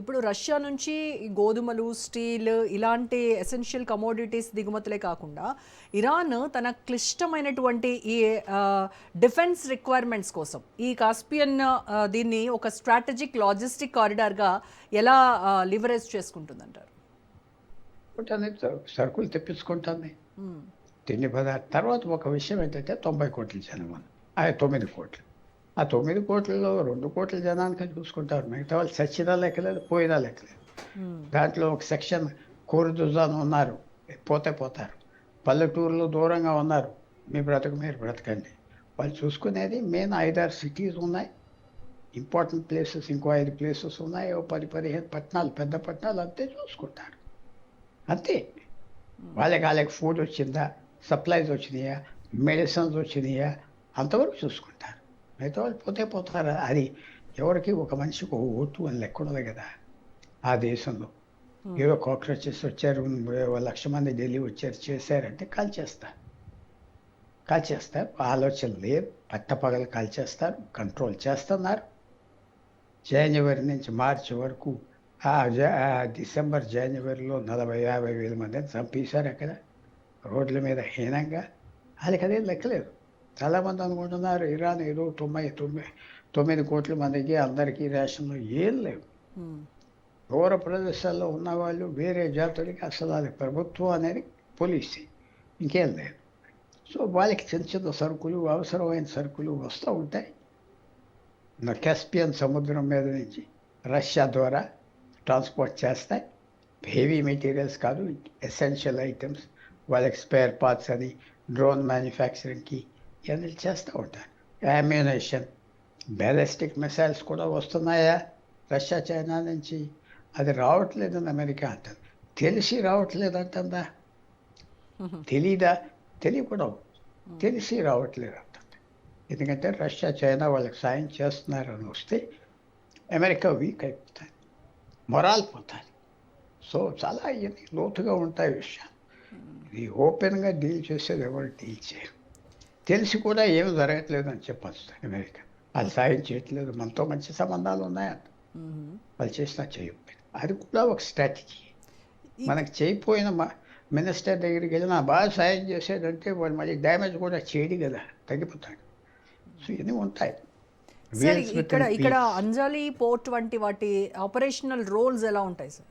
ఇప్పుడు రష్యా నుంచి ఈ గోధుమలు, స్టీల్ ఇలాంటి ఎసెన్షియల్ కమోడిటీస్ దిగుమతులే కాకుండా ఇరాన్ తన క్లిష్టమైనటువంటి ఈ డిఫెన్స్ రిక్వైర్మెంట్స్ కోసం ఈ కాస్పియన్ దీన్ని ఒక స్ట్రాటజిక్ లాజిస్టిక్ కారిడార్గా ఎలా లివరేజ్ చేసుకుంటుందంటారు? సరుకులు తెప్పించుకుంటుంది, తిండి పదార్థం. తర్వాత ఒక విషయం ఏంటంటే 90 కోట్ల జనం, 9 కోట్లు. ఆ 9 కోట్లలో 2 కోట్ల జనానికి చూసుకుంటారు, మిగతా వాళ్ళు చచ్చినా లెక్కలేదు, పోయినా లెక్కలేదు. దాంట్లో ఒక సెక్షన్ కోరుదుజాను ఉన్నారు, పోతారు. పల్లెటూరులో దూరంగా ఉన్నారు, మీ బ్రతుకు మీరు బ్రతకండి. వాళ్ళు చూసుకునేది మెయిన్ 5-6 సిటీస్ ఉన్నాయి, ఇంపార్టెంట్ ప్లేసెస్ ఇంకో 5 ప్లేసెస్ ఉన్నాయి, 10-15 పట్టణాలు, పెద్ద పట్టణాలు, అంతే చూసుకుంటారు. అంతే. వాళ్ళకి ఫుడ్ వచ్చిందా, సప్లైస్ వచ్చినాయా, మెడిసిన్స్ వచ్చినాయా, అంతవరకు చూసుకుంటారు. మిగతా వాళ్ళు పోతారు. అది ఎవరికి ఒక మనిషికి ఒక ఓటు అని లెక్క ఉండదు కదా ఆ దేశంలో. ఏదో కాక్రోచెస్ వచ్చారు, 1,00,000 మంది ఢిల్లీ వచ్చారు, చేశారంటే కాల్చేస్తారు. ఆలోచన లేదు, పట్టపగలు కాల్చేస్తారు, కంట్రోల్ చేస్తున్నారు. జనవరి నుంచి మార్చి వరకు డిసెంబర్ జనవరిలో 40-50 వేల మందిని చంపేశారు అక్కడ రోడ్ల మీద హీనంగా. వాళ్ళకి అదేం లెక్కలేదు. చాలామంది అనుకుంటున్నారు ఇరాన్ ఏదో 99 కోట్ల మందికి అందరికీ రేషన్లు ఏం లేవు. దూర ప్రదేశాల్లో ఉన్నవాళ్ళు వేరే జాతులకి అసలు అది ప్రభుత్వం అనేది పోలీసే, ఇంకేం లేదు. సో వాళ్ళకి చిన్న సరుకులు, అవసరమైన సరుకులు వస్తూ ఉంటాయి. కాస్పియన్ సముద్రం మీద నుంచి రష్యా ద్వారా ట్రాన్స్పోర్ట్ చేస్తాయి. హెవీ మెటీరియల్స్ కాదు, ఎసెన్షియల్ ఐటమ్స్. వాళ్ళకి స్పేర్ పార్ట్స్ అని, డ్రోన్ మ్యానుఫ్యాక్చరింగ్కి ఇవన్నీ చేస్తూ ఉంటారు. అమ్యునేషన్, బ్యాలిస్టిక్ మిసైల్స్ కూడా వస్తున్నాయా రష్యా, చైనా నుంచి? అది రావట్లేదని అమెరికా అంటుంది. తెలిసి రావట్లేదు అంటుందా? తెలీదా? తెలియకూడదు, తెలిసి రావట్లేదు అంటుంది. ఎందుకంటే రష్యా, చైనా వాళ్ళకి సాయం చేస్తున్నారని వస్తే అమెరికా వీక్ అయిపోతుంది, మొరాల్ పోతుంది. సో చాలా ఇవన్నీ లోతుగా ఉంటాయి విషయాలు. ఇది ఓపెన్గా డీల్ చేసేది ఎవరు డీల్ చేయరు. తెలిసి కూడా ఏమి జరగట్లేదు అని చెప్పచ్చు అమెరికా. వాళ్ళు సాయం చేయట్లేదు, మనతో మంచి సంబంధాలు ఉన్నాయంట, వాళ్ళు చేసినా చేయకపోయినా. అది కూడా ఒక స్ట్రాటజీ. మనకి చేయకపోయిన మినిస్టర్ దగ్గరికి వెళ్ళినా బాగా సాయం చేసేదంటే వాళ్ళు మళ్ళీ డ్యామేజ్ కూడా చేయడు కదా, తగ్గిపోతాడు. సో ఇవన్నీ ఉంటాయి. సార్ ఇక్కడ అంజలి పోర్ట్ వంటి వాటి ఆపరేషనల్ రోల్స్ ఎలా ఉంటాయి సార్?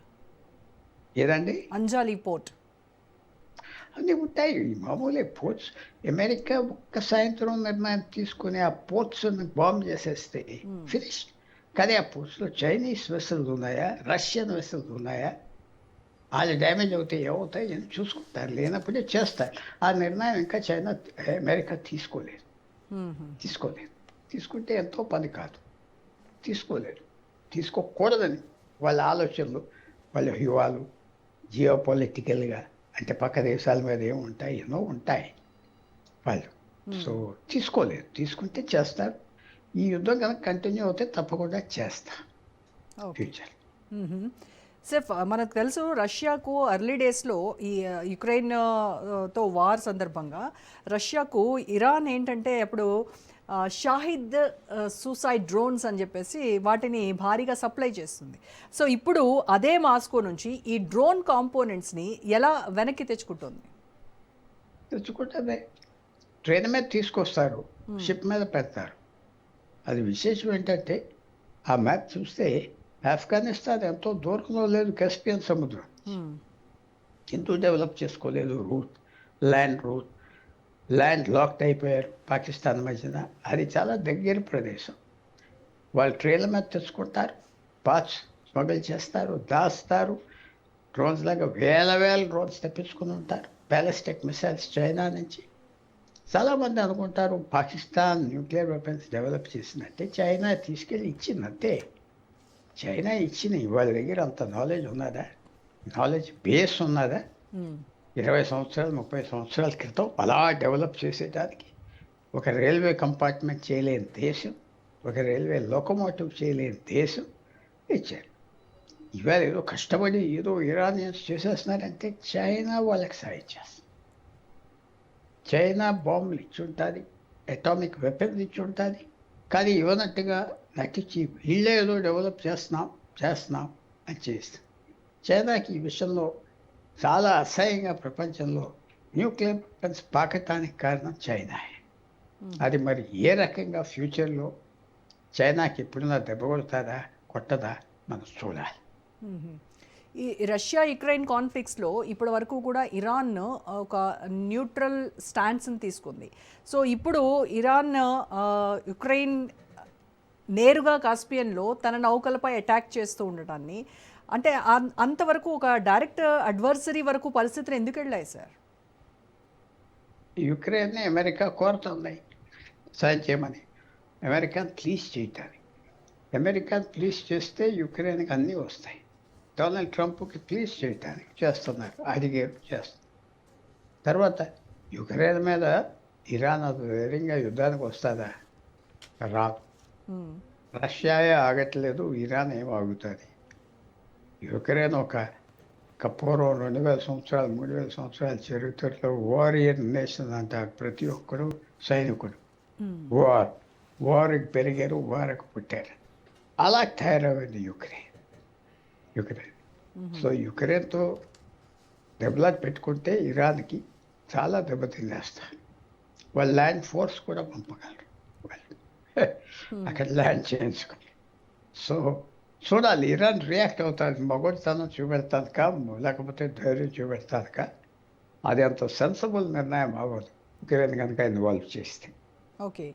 ఏదండి? అంజలి పోర్ట్ అన్నీ ఉంటాయి, మామూలే పోర్ట్స్. అమెరికా ఒక్క సాయంత్రం నిర్ణయం తీసుకుని ఆ పోర్ట్స్ని బాంబ్ చేసేస్తే ఫినిష్. కానీ ఆ పోర్ట్స్లో చైనీస్ వెసల్స్ ఉన్నాయా, రష్యన్ వెసల్స్ ఉన్నాయా, వాళ్ళు డ్యామేజ్ అవుతాయి, ఏమవుతాయి అని చూసుకుంటారు. లేనప్పుడే చేస్తారు. ఆ నిర్ణయం ఇంకా అమెరికా తీసుకోలేదు. తీసుకుంటే ఎంతో పని కాదు, తీసుకోకూడదని వాళ్ళ ఆలోచనలు, వాళ్ళ వ్యూహాలు జియో పొలిటికల్గా, అంటే పక్క దేశాల మీద ఏముంటాయి, ఎన్నో ఉంటాయి వాళ్ళు. సో తీసుకోలేదు. తీసుకుంటే చేస్తారు. ఈ యుద్ధం కనుక కంటిన్యూ అవుతే తప్పకుండా చేస్తారు ఫ్యూచర్. సార్ మనకు తెలుసు రష్యాకు ఎర్లీ డేస్లో ఈ యుక్రెయిన్తో వార్ సందర్భంగా రష్యాకు ఇరాన్ ఏంటంటే అప్పుడు షాహిద్ సూసైడ్ డ్రోన్స్ అని చెప్పేసి వాటిని భారీగా సప్లై చేస్తుంది. సో ఇప్పుడు అదే మాస్కో నుంచి ఈ డ్రోన్ కాంపోనెంట్స్ని ఎలా వెనక్కి తెచ్చుకుంటుంది? ట్రైన్ మీద తీసుకొస్తారు, షిప్ మీద పెడతారు. అది విశేషం ఏంటంటే ఆ మ్యాప్ చూస్తే ఆఫ్ఘనిస్తాన్ ఎంతో దూరంలో లేదు, కాస్పియన్ సముద్రం. ఎందుకు డెవలప్ చేసుకోలేదు రూట్, ల్యాండ్ లాక్డ్ అయిపోయారు పాకిస్తాన్ మధ్యన. అది చాలా దగ్గర ప్రదేశం. వాళ్ళు ట్రైన్ల మీద తెచ్చుకుంటారు, పార్ట్స్ స్మగుల్ చేస్తారు, దాస్తారు. డ్రోన్స్ లాగా వేల డ్రోన్స్ తెప్పించుకుని ఉంటారు, బ్యాలిస్టిక్ మిసైల్స్ చైనా నుంచి. చాలామంది అనుకుంటారు పాకిస్తాన్ న్యూక్లియర్ వెపన్స్ డెవలప్ చేసినట్టే చైనా తీసుకెళ్ళి ఇచ్చిందంతే. చైనా ఇచ్చిన వాళ్ళ దగ్గర అంత నాలెడ్జ్ ఉన్నదా, నాలెడ్జ్ బేస్ ఉన్నదా? 20 సంవత్సరాలు 30 సంవత్సరాల క్రితం అలా డెవలప్ చేసేటానికి ఒక రైల్వే కంపార్ట్మెంట్ చేయలేని దేశం, ఒక రైల్వే లోకోమోటివ్ చేయలేని దేశం ఇచ్చారు. ఇవాళ ఏదో కష్టపడి ఏదో ఇరానియన్స్ చేసేస్తున్నారంటే చైనా వాళ్ళకి సాయం చేస్తుంది. చైనా బాంబులు ఇచ్చి ఉంటుంది, అటామిక్ వెపన్స్ ఇచ్చి ఉంటుంది. కానీ ఇవ్వనట్టుగా నటించి వీళ్ళే ఏదో డెవలప్ చేస్తున్నాం అని చేస్తుంది. చైనాకి ఈ విషయంలో చాలా అసహ్యంగా ప్రపంచంలో న్యూక్లియర్ వెపన్స్ పాకటానికి కారణం చైనా. అది మరి ఏ రకంగా ఫ్యూచర్లో చైనాకి ఎప్పుడన్నా దెబ్బ కొడతారా కొట్టదా మనం చూడాలి. ఈ రష్యా యుక్రెయిన్ కాన్ఫ్లిక్ట్స్లో ఇప్పటి వరకు కూడా ఇరాన్ ఒక న్యూట్రల్ స్టాండ్స్ని తీసుకుంది. సో ఇప్పుడు ఇరాన్ యుక్రెయిన్ నేరుగా కాస్పియన్లో తన నౌకలపై అటాక్ చేస్తూ ఉండటాన్ని, అంటే అంతవరకు ఒక డైరెక్ట్ అడ్వర్సరీ వరకు పరిస్థితులు ఎందుకు వెళ్ళాయి సార్? యుక్రెయిన్ని అమెరికా కోరుతుంది సాయం చేయమని, అమెరికాను ప్లీజ్ చేయటానికి. అమెరికాను ప్లీజ్ చేస్తే యుక్రెయిన్కి అన్నీ వస్తాయి. డొనాల్డ్ ట్రంప్కి ప్లీజ్ చేయటానికి చేస్తున్నారు, అడిగారు, చేస్తున్నారు. తర్వాత యుక్రెయిన్ మీద ఇరాన్ అది ధైర్యంగా యుద్ధానికి వస్తుందా? రాదు. రష్యాయే ఆగట్లేదు, ఇరాన్ ఏం ఆగుతుంది? యుక్రెయిన్ ఒక పూర్వం 2000 సంవత్సరాలు 3000 సంవత్సరాల చరిత్రలో వారియర్ నేషన్ అంటారు. ప్రతి ఒక్కరు సైనికుడు, వారికి పెరిగారు, వారికి పుట్టారు. అలా తయారమైంది యుక్రెయిన్. సో యుక్రెయిన్తో దెబ్బలాట పెట్టుకుంటే ఇరాన్కి చాలా దెబ్బతినేస్తారు. వాళ్ళు ల్యాండ్ ఫోర్స్ కూడా పంపగలరు, వాళ్ళు అక్కడ ల్యాండ్ చేయించుకొని. సో చూడాలి, ఇరాన్ రియాక్ట్ అవుతుంది, మగొడితనం చూపెడతాను కా, లేకపోతే ధైర్యం చూపెడతాను కా. అది అంత సెన్సిబుల్ నిర్ణయం అవ్వదు యుక్రెయిన్ కనుక ఇన్వాల్వ్ చేస్తే. ఓకే,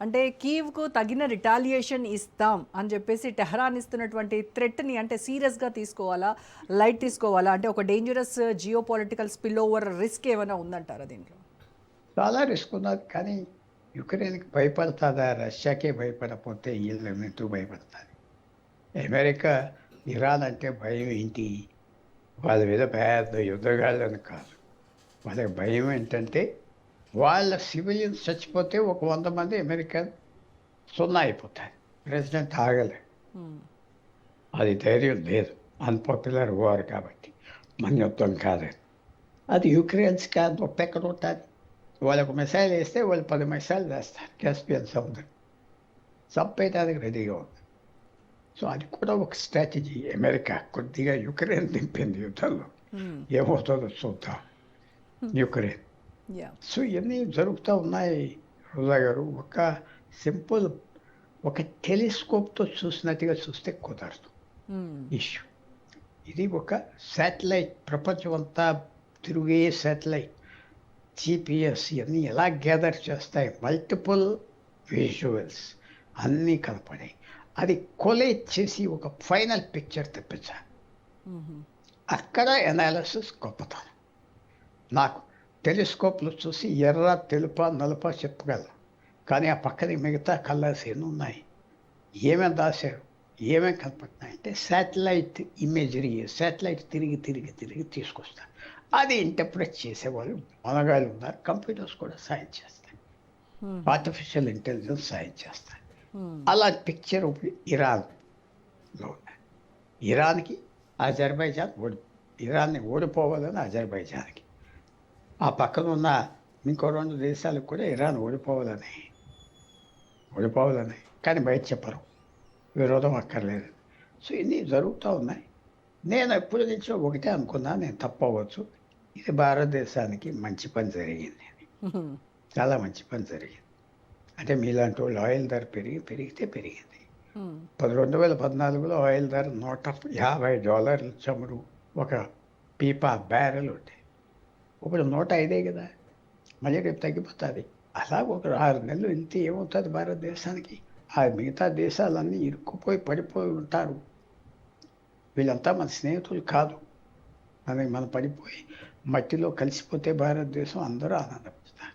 అంటే కీవ్కు తగిన రిటాలియేషన్ ఇస్తాం అని చెప్పేసి టెహరాన్ ఇస్తున్నటువంటి థ్రెట్ని అంటే సీరియస్గా తీసుకోవాలా, లైట్ తీసుకోవాలా? అంటే ఒక dangerous geo political spill over risk ఏమైనా ఉందంటారా దీంట్లో? చాలా రిస్క్ ఉన్నది, కానీ యుక్రెయిన్కి భయపడుతుందా? రష్యాకే భయపడకపోతే వీళ్ళు ఎందుకు భయపడతారు? అమెరికా ఇరాన్ అంటే భయం ఏంటి? వాళ్ళ మీద పెద్ద యుద్ధగాళ్ళని కాదు. వాళ్ళకి భయం ఏంటంటే వాళ్ళ సివిలియన్స్ చచ్చిపోతే ఒక 100 మంది అమెరికా సున్నా అయిపోతారు. ప్రెసిడెంట్ ఆగలే, అది ధైర్యం లేదు. అన్పాపులర్ వార్ కాబట్టి మన యుద్ధం కాదని. అది యుక్రెయిన్స్ కాదు, ఒప్పెక్కడ ఉంటుంది. వాళ్ళకు మిసైల్ వేస్తే వాళ్ళు 10 మిసైల్ వేస్తారు కాస్పియన్ సముద్రం, చంపేయడానికి రెడీగా ఉంది. సో అది కూడా ఒక స్ట్రాటజీ. అమెరికా కొద్దిగా యుక్రెయిన్ దింపింది యుద్ధంలో, ఏమవుతుందో చూద్దాం యుక్రెయిన్. సో ఇవన్నీ జరుగుతూ ఉన్నాయి రోజా గారు. ఒక సింపుల్ ఒక టెలిస్కోప్తో చూసినట్టుగా చూస్తే కుదరదు ఇష్యూ. ఇది ఒక శాటిలైట్, ప్రపంచం అంతా తిరిగే శాటిలైట్, GPS ఇవన్నీ ఎలా గ్యాదర్ చేస్తాయి, మల్టిపుల్ విజువల్స్ అన్నీ కనపడాయి. అది కొలేట్ చేసి ఒక ఫైనల్ పిక్చర్ తెప్పించాలి. అక్కడ ఎనాలిసిస్ గొప్పతనం. నాకు టెలిస్కోప్లో చూసి ఎర్ర, తెలుప, నలుప చెప్పగలను, కానీ ఆ పక్కన మిగతా కలర్స్ ఎన్ని ఉన్నాయి, ఏమేమి దాశారు, ఏమేమి కనపడుతున్నాయి అంటే శాటిలైట్ ఇమేజరీ, శాటిలైట్ తిరిగి తిరిగి తిరిగి తీసుకొస్తారు. అది ఇంటర్ప్రెట్ చేసేవాళ్ళు మనగాళ్ళు ఉన్నారు. కంప్యూటర్స్ కూడా సాయం చేస్తాయి, ఆర్టిఫిషియల్ ఇంటెలిజెన్స్ సాయం చేస్తాయి. అలాంటి పిక్చర్ ఇరాన్లో ఉన్నాయి. ఇరాన్కి అజర్బైజాన్ ఇరాన్ని ఓడిపోవాలని అజర్బైజాన్కి, ఆ పక్కన ఉన్న ఇంకో 2 దేశాలకు కూడా ఇరాన్ ఓడిపోవాలని, కానీ బయట చెప్పరు, విరోధం అక్కర్లేదు. సో ఇన్ని జరుగుతూ ఉన్నాయి. నేను ఎప్పటి నుంచో ఒకటే అనుకున్నా, నేను తప్పవచ్చు, ఇది భారతదేశానికి మంచి పని జరిగింది అని. చాలా మంచి పని జరిగింది. అంటే మీలాంటి వాళ్ళు ఆయిల్ ధర పెరిగితే పెరిగింది. 2014లో ఆయిల్ ధర $150 చమురు ఒక పీపా బ్యారెల్ ఉంటాయి. ఇప్పుడు 105 కదా, మళ్ళీ రేపు తగ్గిపోతుంది. అలా ఒక 6 నెలలు వెళ్తే ఏమవుతుంది భారతదేశానికి? ఆ మిగతా దేశాలన్నీ ఇరుక్కుపోయి పడిపోయి ఉంటారు. వీళ్ళంతా మన స్నేహితులు కాదు, మనం పడిపోయి మట్టిలో కలిసిపోతే భారతదేశం అందరూ ఆనందపడతారు.